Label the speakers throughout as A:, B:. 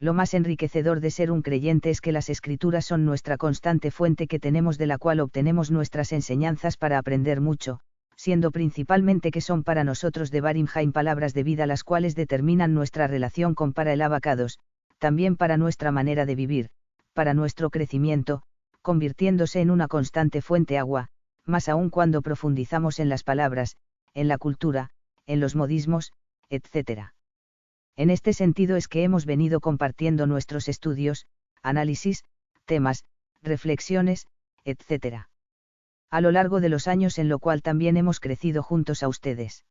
A: Lo más enriquecedor de ser un creyente es que las escrituras son nuestra constante fuente que tenemos de la cual obtenemos nuestras enseñanzas para aprender mucho, siendo principalmente que son para nosotros de Barimheim palabras de vida las cuales determinan nuestra relación con para el abacados, también para nuestra manera de vivir, para nuestro crecimiento, convirtiéndose en una constante fuente agua, más aún cuando profundizamos en las palabras, en la cultura, en los modismos, etc. En este sentido es que hemos venido compartiendo nuestros estudios, análisis, temas, reflexiones, etc. A lo largo de los años, en lo cual también hemos crecido juntos a ustedes.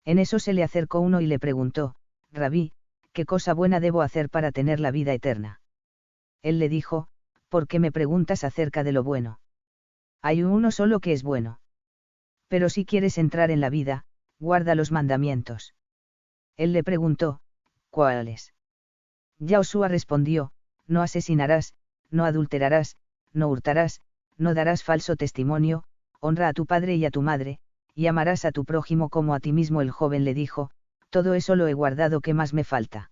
A: En eso se le acercó uno y le preguntó: Rabí, ¿qué cosa buena debo hacer para tener la vida eterna? Él le dijo: ¿por qué me preguntas acerca de lo bueno? Hay uno solo que es bueno. Pero si quieres entrar en la vida, guarda los mandamientos. Él le preguntó: ¿cuáles? Yahoshua respondió: no asesinarás, no adulterarás, no hurtarás, no darás falso testimonio, honra a tu padre y a tu madre, y amarás a tu prójimo como a ti mismo. El joven le dijo: todo eso lo he guardado, ¿qué más me falta?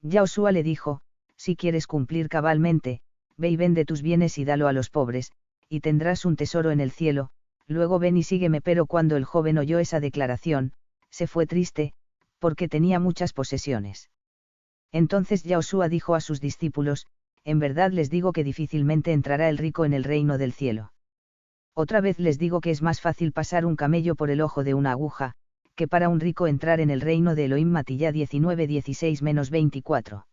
A: Yahoshua le dijo: si quieres cumplir cabalmente, ve y vende tus bienes y dalo a los pobres, y tendrás un tesoro en el cielo, luego ven y sígueme. Pero cuando el joven oyó esa declaración, se fue triste, porque tenía muchas posesiones. Entonces Yahoshua dijo a sus discípulos: en verdad les digo que difícilmente entrará el rico en el reino del cielo. Otra vez les digo que es más fácil pasar un camello por el ojo de una aguja, que para un rico entrar en el reino de Elohim. Matilla 19:16-24.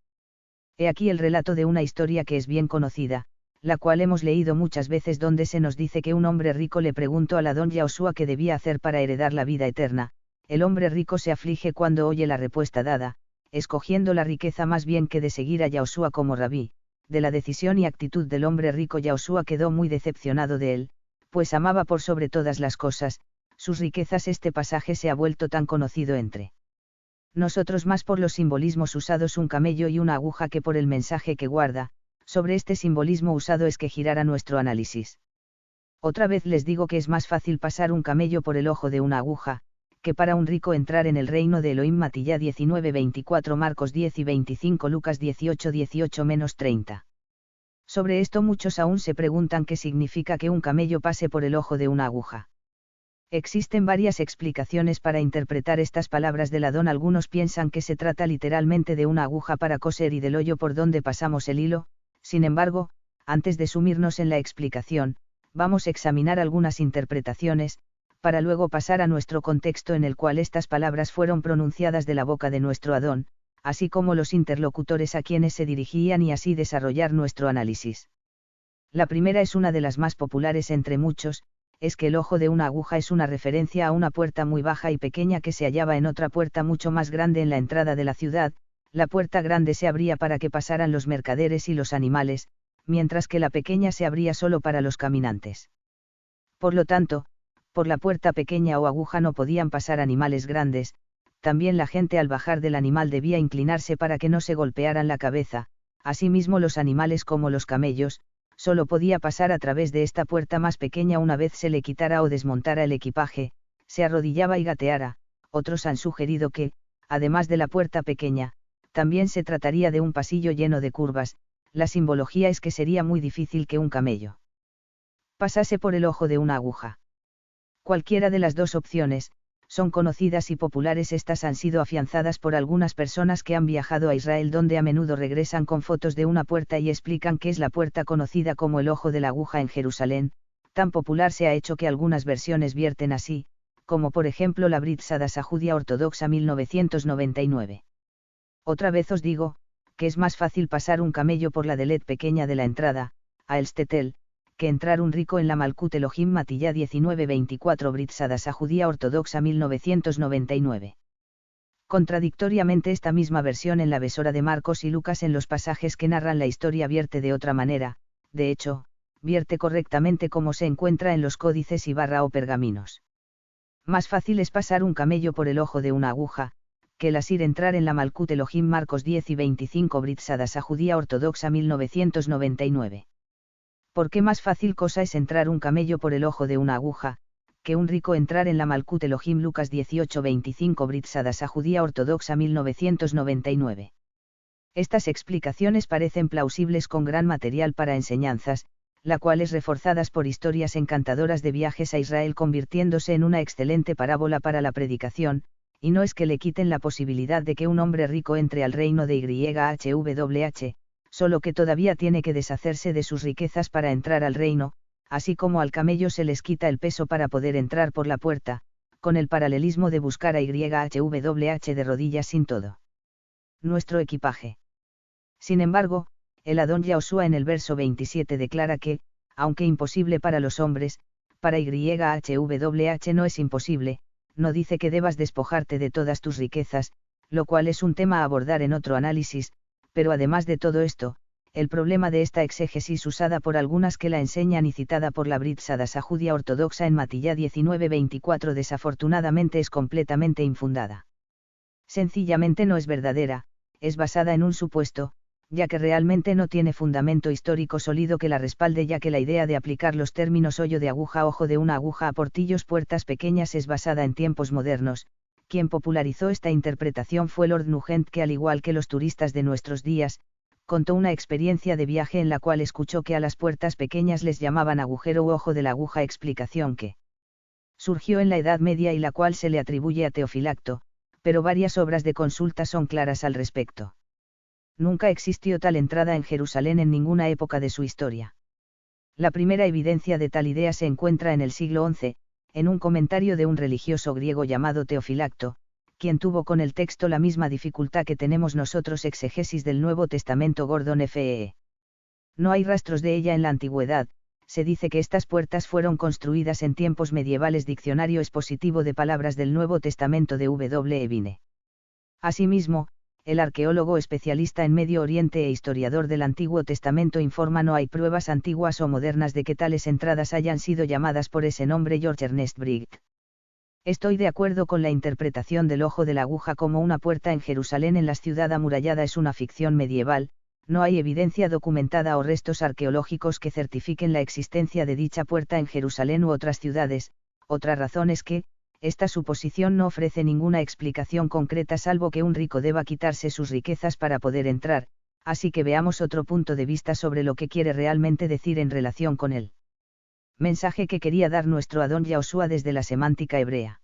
A: He aquí el relato de una historia que es bien conocida, la cual hemos leído muchas veces, donde se nos dice que un hombre rico le preguntó al Adón Yahoshua qué debía hacer para heredar la vida eterna. El hombre rico se aflige cuando oye la respuesta dada, escogiendo la riqueza más bien que de seguir a Yahoshua como rabí. De la decisión y actitud del hombre rico Yahoshua quedó muy decepcionado de él, pues amaba por sobre todas las cosas sus riquezas. Este pasaje se ha vuelto tan conocido entre nosotros más por los simbolismos usados, un camello y una aguja, que por el mensaje que guarda. Sobre este simbolismo usado es que girará nuestro análisis. Otra vez les digo que es más fácil pasar un camello por el ojo de una aguja, que para un rico entrar en el reino de Elohim. Matilla 19:24, Marcos 10 y 25, Lucas 18:18-30. Sobre esto muchos aún se preguntan qué significa que un camello pase por el ojo de una aguja. Existen varias explicaciones para interpretar estas palabras del Adón. Algunos piensan que se trata literalmente de una aguja para coser y del hoyo por donde pasamos el hilo. Sin embargo, antes de sumirnos en la explicación, vamos a examinar algunas interpretaciones, para luego pasar a nuestro contexto en el cual estas palabras fueron pronunciadas de la boca de nuestro Adón, así como los interlocutores a quienes se dirigían, y así desarrollar nuestro análisis. La primera es una de las más populares entre muchos, es que el ojo de una aguja es una referencia a una puerta muy baja y pequeña que se hallaba en otra puerta mucho más grande en la entrada de la ciudad. La puerta grande se abría para que pasaran los mercaderes y los animales, mientras que la pequeña se abría solo para los caminantes. Por lo tanto, por la puerta pequeña o aguja no podían pasar animales grandes. También la gente al bajar del animal debía inclinarse para que no se golpearan la cabeza. Asimismo, los animales como los camellos, solo podía pasar a través de esta puerta más pequeña una vez se le quitara o desmontara el equipaje, se arrodillaba y gateara. Otros han sugerido que, además de la puerta pequeña, también se trataría de un pasillo lleno de curvas. La simbología es que sería muy difícil que un camello pasase por el ojo de una aguja. Cualquiera de las dos opciones son conocidas y populares. Estas han sido afianzadas por algunas personas que han viajado a Israel, donde a menudo regresan con fotos de una puerta y explican que es la puerta conocida como el ojo de la aguja en Jerusalén. Tan popular se ha hecho que algunas versiones vierten así, como por ejemplo la Brit Sadasa Judía Ortodoxa 1999. Otra vez os digo, que es más fácil pasar un camello por la delet pequeña de la entrada, a Elstetel, que entrar un rico en la Malkut Elohim. Matilla 19:24, Brit Sadasa Judía Ortodoxa 1999. Contradictoriamente, esta misma versión en la Besora de Marcos y Lucas, en los pasajes que narran la historia, vierte de otra manera. De hecho, vierte correctamente como se encuentra en los códices y o pergaminos. Más fácil es pasar un camello por el ojo de una aguja, que el asir entrar en la Malkut Elohim. Marcos 10 y 25, Brit Sadasa Judía Ortodoxa 1999. ¿Por qué más fácil cosa es entrar un camello por el ojo de una aguja, que un rico entrar en la Malkut Elohim? Lucas 18:25, Brit Sadasa Judía Ortodoxa 1999. Estas explicaciones parecen plausibles con gran material para enseñanzas, la cuales reforzadas por historias encantadoras de viajes a Israel convirtiéndose en una excelente parábola para la predicación, y no es que le quiten la posibilidad de que un hombre rico entre al reino de YHWH, solo que todavía tiene que deshacerse de sus riquezas para entrar al reino, así como al camello se les quita el peso para poder entrar por la puerta, con el paralelismo de buscar a YHWH de rodillas sin todo nuestro equipaje. Sin embargo, el Adón Yahushua en el verso 27 declara que, aunque imposible para los hombres, para YHWH no es imposible, no dice que debas despojarte de todas tus riquezas, lo cual es un tema a abordar en otro análisis, pero además de todo esto, el problema de esta exégesis usada por algunas que la enseñan y citada por la Brit Sadasa judía ortodoxa en Matillá 19:24 desafortunadamente es completamente infundada. Sencillamente no es verdadera, es basada en un supuesto, ya que realmente no tiene fundamento histórico sólido que la respalde, ya que la idea de aplicar los términos hoyo de aguja, ojo de una aguja a portillos, puertas pequeñas es basada en tiempos modernos. Quien popularizó esta interpretación fue Lord Nugent, que al igual que los turistas de nuestros días, contó una experiencia de viaje en la cual escuchó que a las puertas pequeñas les llamaban agujero u ojo de la aguja, explicación que surgió en la Edad Media y la cual se le atribuye a Teofilacto, pero varias obras de consulta son claras al respecto. Nunca existió tal entrada en Jerusalén en ninguna época de su historia. La primera evidencia de tal idea se encuentra en el siglo XI, en un comentario de un religioso griego llamado Teofilacto, quien tuvo con el texto la misma dificultad que tenemos nosotros exegesis del Nuevo Testamento. Gordon Fee. No hay rastros de ella en la antigüedad, se dice que estas puertas fueron construidas en tiempos medievales. Diccionario expositivo de palabras del Nuevo Testamento de W. Evine. Asimismo, el arqueólogo especialista en Medio Oriente e historiador del Antiguo Testamento informa no hay pruebas antiguas o modernas de que tales entradas hayan sido llamadas por ese nombre. George Ernest Briggs. Estoy de acuerdo con la interpretación del ojo de la aguja como una puerta en Jerusalén en la ciudad amurallada es una ficción medieval, no hay evidencia documentada o restos arqueológicos que certifiquen la existencia de dicha puerta en Jerusalén u otras ciudades. Otra razón es que, esta suposición no ofrece ninguna explicación concreta salvo que un rico deba quitarse sus riquezas para poder entrar, así que veamos otro punto de vista sobre lo que quiere realmente decir en relación con él. Mensaje que quería dar nuestro Adón Yahushua desde la semántica hebrea.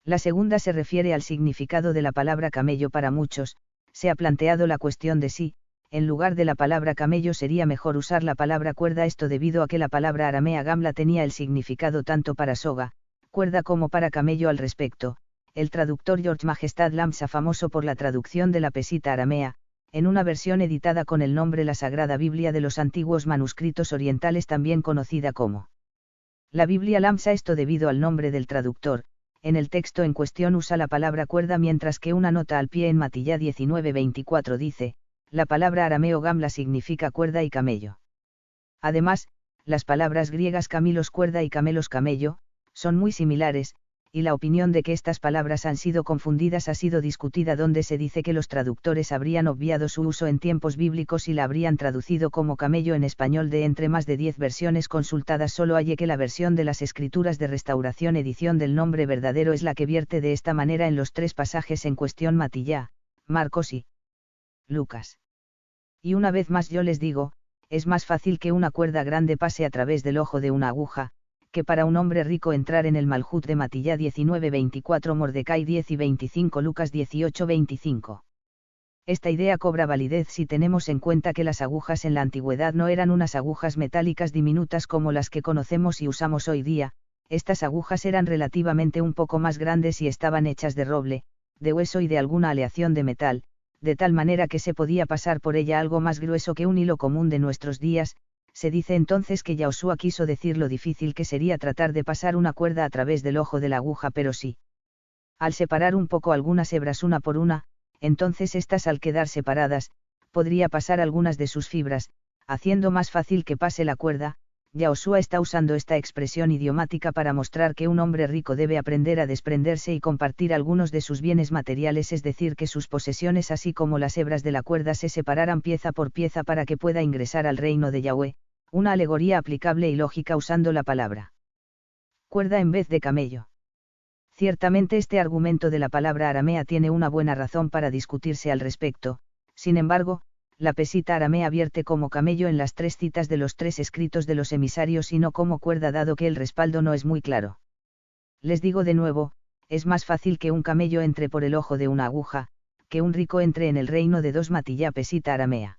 A: La segunda se refiere al significado de la palabra camello. Para muchos, se ha planteado la cuestión de si, en lugar de la palabra camello sería mejor usar la palabra cuerda, esto debido a que la palabra aramea gamla tenía el significado tanto para soga, cuerda como para camello. Al respecto, el traductor George Majestad Lamsa, famoso por la traducción de la Pesita aramea, en una versión editada con el nombre La Sagrada Biblia de los Antiguos Manuscritos Orientales, también conocida como la Biblia Lamsa, esto debido al nombre del traductor, en el texto en cuestión usa la palabra cuerda, mientras que una nota al pie en Matillá 19:24 dice, la palabra arameo gamla significa cuerda y camello. Además, las palabras griegas camilos cuerda y camelos camello, son muy similares, y la opinión de que estas palabras han sido confundidas ha sido discutida, donde se dice que los traductores habrían obviado su uso en tiempos bíblicos y la habrían traducido como camello en español. De entre más de 10 versiones consultadas solo hay que la versión de las Escrituras de Restauración edición del nombre verdadero es la que vierte de esta manera en los tres pasajes en cuestión: Matillá, Marcos y Lucas. Y una vez más yo les digo, es más fácil que una cuerda grande pase a través del ojo de una aguja, que para un hombre rico entrar en el Malhut de Matillá 19:24, Mordecai 10 y 25, Lucas 18:25. Esta idea cobra validez si tenemos en cuenta que las agujas en la antigüedad no eran unas agujas metálicas diminutas como las que conocemos y usamos hoy día, estas agujas eran relativamente un poco más grandes y estaban hechas de roble, de hueso y de alguna aleación de metal, de tal manera que se podía pasar por ella algo más grueso que un hilo común de nuestros días. Se dice entonces que Yahushua quiso decir lo difícil que sería tratar de pasar una cuerda a través del ojo de la aguja, pero sí. Al separar un poco algunas hebras una por una, entonces estas, al quedar separadas, podría pasar algunas de sus fibras, haciendo más fácil que pase la cuerda. Yahushua está usando esta expresión idiomática para mostrar que un hombre rico debe aprender a desprenderse y compartir algunos de sus bienes materiales, es decir, que sus posesiones así como las hebras de la cuerda se separaran pieza por pieza para que pueda ingresar al reino de Yahweh. Una alegoría aplicable y lógica usando la palabra cuerda en vez de camello. Ciertamente este argumento de la palabra aramea tiene una buena razón para discutirse al respecto, Sin embargo, la pesita aramea vierte como camello en las 3 citas de los 3 escritos de los emisarios y no como cuerda, dado que el respaldo no es muy claro. Les digo de nuevo, es más fácil que un camello entre por el ojo de una aguja, que un rico entre en el reino de dos matilla pesita aramea.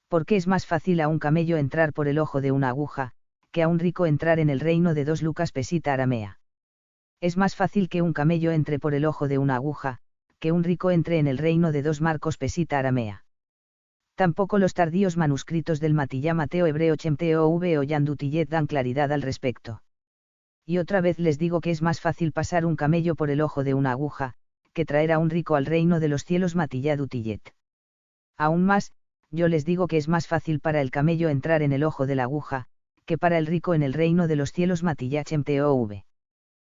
A: ¿Por qué es más fácil a un camello entrar por el ojo de una aguja, que a un rico entrar en el reino de dos lucas pesita aramea? Es más fácil que un camello entre por el ojo de una aguja, que un rico entre en el reino de dos marcos pesita aramea. Tampoco los tardíos manuscritos del Matillá Mateo Hebreo Chemteo V o Yandutillet dan claridad al respecto. Y otra vez les digo que es más fácil pasar un camello por el ojo de una aguja, que traer a un rico al reino de los cielos Matillá Dutillet. Aún más, yo les digo que es más fácil para el camello entrar en el ojo de la aguja, que para el rico en el reino de los cielos Matillá Chemteo V.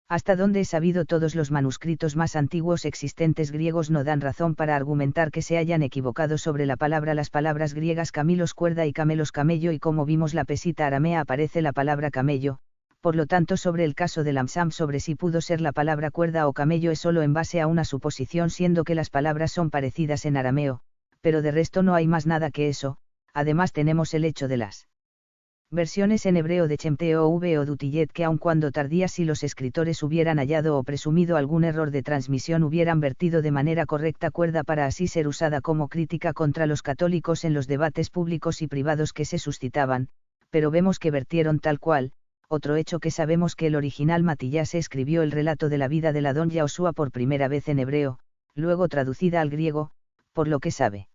A: Hasta donde he sabido, todos los manuscritos más antiguos existentes griegos no dan razón para argumentar que se hayan equivocado sobre la palabra. Las palabras griegas camilos cuerda y camelos camello, y como vimos la pesita aramea aparece la palabra camello, por lo tanto sobre el caso del Amsam sobre si pudo ser la palabra cuerda o camello es solo en base a una suposición, siendo que las palabras son parecidas en arameo, pero de resto no hay más nada que eso. Además tenemos el hecho de las versiones en hebreo de Chemteo V o Dutillet, que aun cuando tardías, si los escritores hubieran hallado o presumido algún error de transmisión, hubieran vertido de manera correcta cuerda para así ser usada como crítica contra los católicos en los debates públicos y privados que se suscitaban, pero vemos que vertieron tal cual. Otro hecho que sabemos, que el original Matillá se escribió el relato de la vida de la Don Yahushua por primera vez en hebreo, luego traducida al griego, por lo que sabe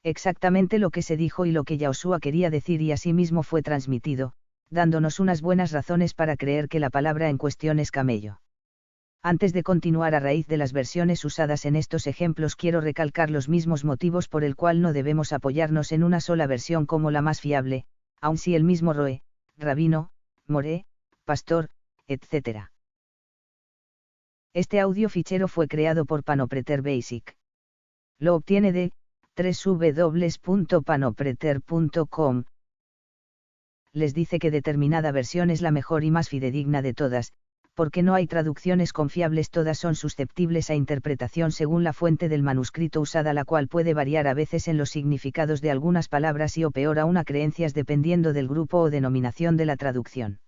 A: exactamente lo que se dijo y lo que Yahushua quería decir, y asimismo fue transmitido, dándonos unas buenas razones para creer que la palabra en cuestión es camello. Antes de continuar, a raíz de las versiones usadas en estos ejemplos, quiero recalcar los mismos motivos por el cual no debemos apoyarnos en una sola versión como la más fiable, aun si el mismo Roe, rabino, Moré, pastor, etc. Este audio fichero fue creado por Panopreter Basic. Lo obtiene de www.panopreter.com. Les dice que determinada versión es la mejor y más fidedigna de todas, porque no hay traducciones confiables, todas son susceptibles a interpretación según la fuente del manuscrito usada, la cual puede variar a veces en los significados de algunas palabras y, o peor aún, a creencias, dependiendo del grupo o denominación de la traducción.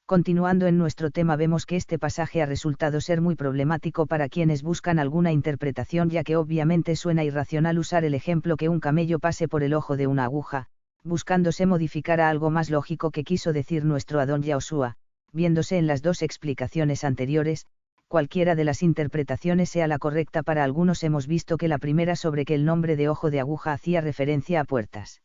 A: Continuando en nuestro tema, vemos que este pasaje ha resultado ser muy problemático para quienes buscan alguna interpretación, ya que obviamente suena irracional usar el ejemplo que un camello pase por el ojo de una aguja, buscándose modificar a algo más lógico que quiso decir nuestro Adón Yahushua, viéndose en las dos explicaciones anteriores. Cualquiera de las interpretaciones sea la correcta, para algunos hemos visto que la primera, sobre que el nombre de ojo de aguja hacía referencia a puertas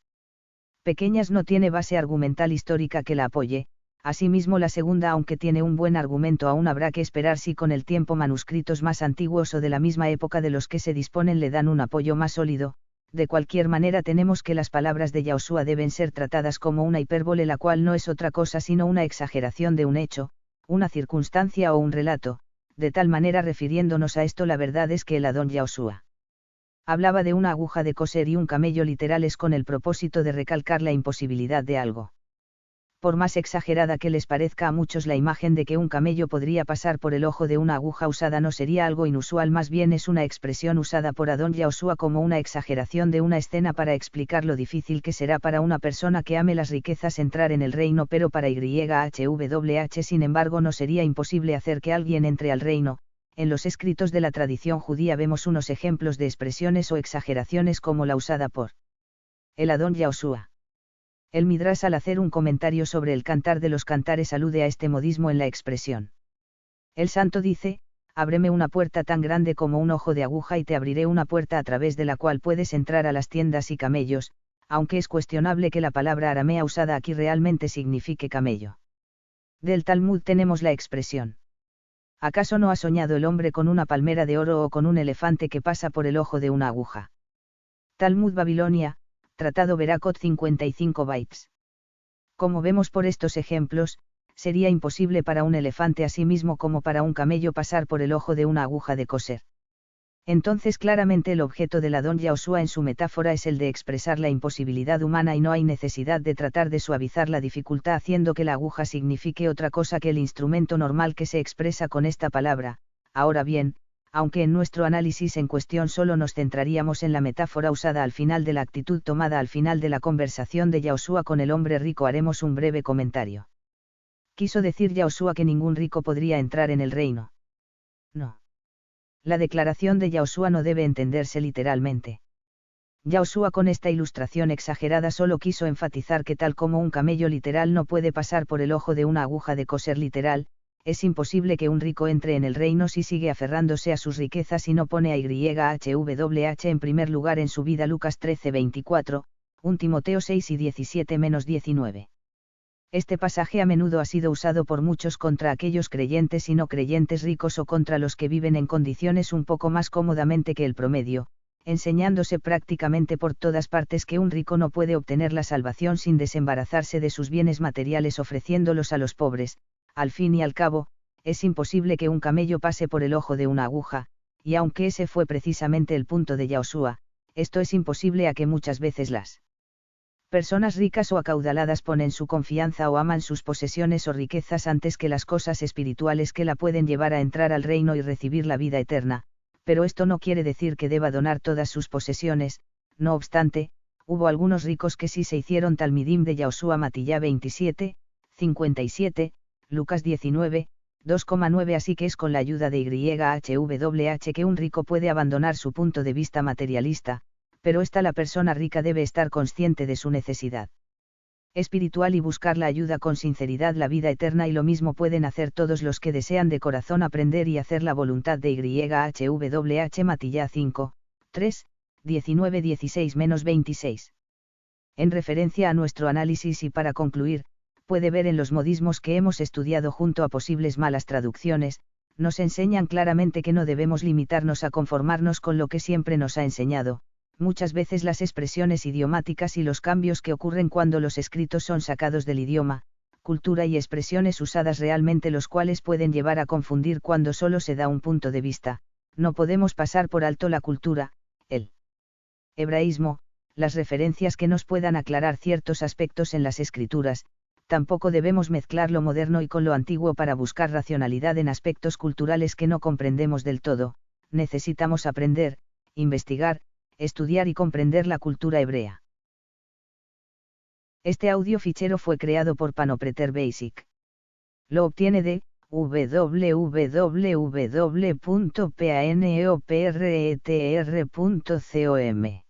A: pequeñas, no tiene base argumental histórica que la apoye. Asimismo, la segunda, aunque tiene un buen argumento, aún habrá que esperar si con el tiempo manuscritos más antiguos o de la misma época de los que se disponen le dan un apoyo más sólido. De cualquier manera, tenemos que las palabras de Yahushua deben ser tratadas como una hipérbole, la cual no es otra cosa sino una exageración de un hecho, una circunstancia o un relato. De tal manera, refiriéndonos a esto, la verdad es que el Adón Yahushua hablaba de una aguja de coser y un camello literales con el propósito de recalcar la imposibilidad de algo. Por más exagerada que les parezca a muchos la imagen de que un camello podría pasar por el ojo de una aguja usada, no sería algo inusual, más bien es una expresión usada por Adón Yahushua como una exageración de una escena para explicar lo difícil que será para una persona que ame las riquezas entrar en el reino, pero para YHWH sin embargo no sería imposible hacer que alguien entre al reino. En los escritos de la tradición judía vemos unos ejemplos de expresiones o exageraciones como la usada por el Adón Yahushua. El Midrash, al hacer un comentario sobre el Cantar de los Cantares, alude a este modismo en la expresión. El santo dice: ábreme una puerta tan grande como un ojo de aguja y te abriré una puerta a través de la cual puedes entrar a las tiendas y camellos, aunque es cuestionable que la palabra aramea usada aquí realmente signifique camello. Del Talmud tenemos la expresión: ¿acaso no ha soñado el hombre con una palmera de oro o con un elefante que pasa por el ojo de una aguja? Talmud Babilonia, Tratado Berakot 55 bytes. Como vemos por estos ejemplos, sería imposible para un elefante así mismo como para un camello pasar por el ojo de una aguja de coser. Entonces claramente el objeto del Adón Yahushua en su metáfora es el de expresar la imposibilidad humana, y no hay necesidad de tratar de suavizar la dificultad haciendo que la aguja signifique otra cosa que el instrumento normal que se expresa con esta palabra. Ahora bien, aunque en nuestro análisis en cuestión solo nos centraríamos en la metáfora usada al final de la actitud tomada al final de la conversación de Yahushua con el hombre rico, haremos un breve comentario. ¿Quiso decir Yahushua que ningún rico podría entrar en el reino? No. La declaración de Yahushua no debe entenderse literalmente. Yahushua con esta ilustración exagerada solo quiso enfatizar que tal como un camello literal no puede pasar por el ojo de una aguja de coser literal, es imposible que un rico entre en el reino si sigue aferrándose a sus riquezas y no pone a YHWH en primer lugar en su vida. Lucas 13:24, 1 Timoteo 6 y 17-19. Este pasaje a menudo ha sido usado por muchos contra aquellos creyentes y no creyentes ricos o contra los que viven en condiciones un poco más cómodamente que el promedio, enseñándose prácticamente por todas partes que un rico no puede obtener la salvación sin desembarazarse de sus bienes materiales ofreciéndolos a los pobres. Al fin y al cabo, es imposible que un camello pase por el ojo de una aguja, y aunque ese fue precisamente el punto de Yahushua, esto es imposible a que muchas veces las personas ricas o acaudaladas ponen su confianza o aman sus posesiones o riquezas antes que las cosas espirituales que la pueden llevar a entrar al reino y recibir la vida eterna, pero esto no quiere decir que deba donar todas sus posesiones. No obstante, hubo algunos ricos que sí se hicieron talmidim de Yahushua. Matilla 27, 57, Lucas 19, 2,9. Así que es con la ayuda de YHWH que un rico puede abandonar su punto de vista materialista, pero la persona rica debe estar consciente de su necesidad espiritual y buscar la ayuda con sinceridad, la vida eterna, y lo mismo pueden hacer todos los que desean de corazón aprender y hacer la voluntad de YHWH. Matilla 5, 3, 19-16-26. En referencia a nuestro análisis y para concluir, puede ver en los modismos que hemos estudiado junto a posibles malas traducciones, nos enseñan claramente que no debemos limitarnos a conformarnos con lo que siempre nos ha enseñado. Muchas veces las expresiones idiomáticas y los cambios que ocurren cuando los escritos son sacados del idioma, cultura y expresiones usadas realmente, los cuales pueden llevar a confundir cuando solo se da un punto de vista. No podemos pasar por alto la cultura, el hebraísmo, las referencias que nos puedan aclarar ciertos aspectos en las escrituras. Tampoco debemos mezclar lo moderno y con lo antiguo para buscar racionalidad en aspectos culturales que no comprendemos del todo. Necesitamos aprender, investigar, estudiar y comprender la cultura hebrea. Este audio fichero fue creado por Panopreter Basic. Lo obtiene de www.paneopretr.com.